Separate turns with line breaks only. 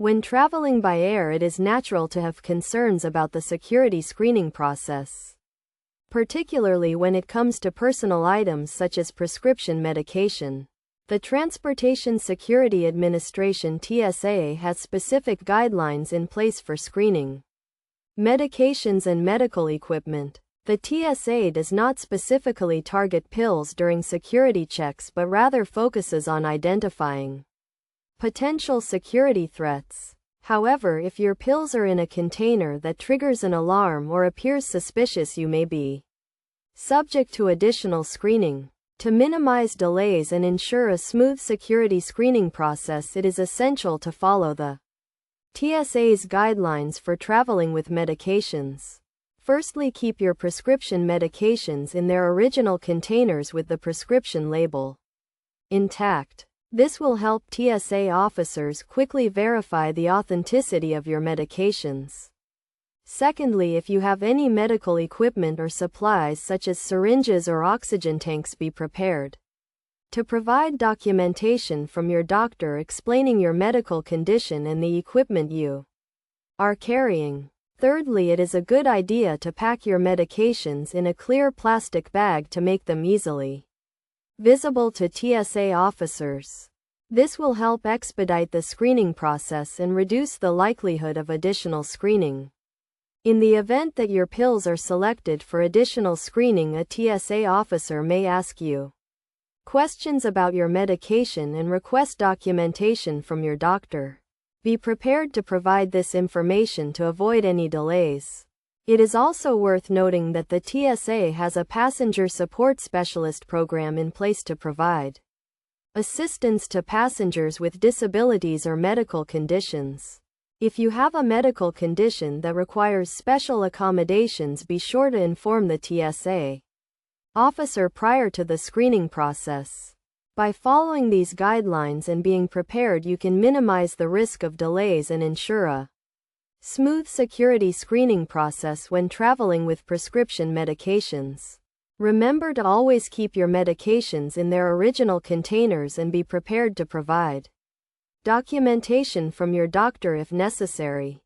When traveling by air, it is natural to have concerns about the security screening process, particularly when it comes to personal items such as prescription medication. The Transportation Security Administration (TSA) has specific guidelines in place for screening medications and medical equipment. The TSA does not specifically target pills during security checks but rather focuses on identifying potential security threats. However, if your pills are in a container that triggers an alarm or appears suspicious, you may be subject to additional screening. To minimize delays and ensure a smooth security screening process, it is essential to follow the TSA's guidelines for traveling with medications. Firstly, keep your prescription medications in their original containers with the prescription label intact. This will help TSA officers quickly verify the authenticity of your medications. Secondly, if you have any medical equipment or supplies such as syringes or oxygen tanks, be prepared to provide documentation from your doctor explaining your medical condition and the equipment you are carrying. Thirdly, it is a good idea to pack your medications in a clear plastic bag to make them easily visible to TSA officers. This will help expedite the screening process and reduce the likelihood of additional screening. In the event that your pills are selected for additional screening, a TSA officer may ask you questions about your medication and request documentation from your doctor. Be prepared to provide this information to avoid any delays. It is also worth noting that the TSA has a passenger support specialist program in place to provide assistance to passengers with disabilities or medical conditions. If you have a medical condition that requires special accommodations, be sure to inform the TSA officer prior to the screening process. By following these guidelines and being prepared, you can minimize the risk of delays and ensure a smooth security screening process when traveling with prescription medications. Remember to always keep your medications in their original containers and be prepared to provide documentation from your doctor if necessary.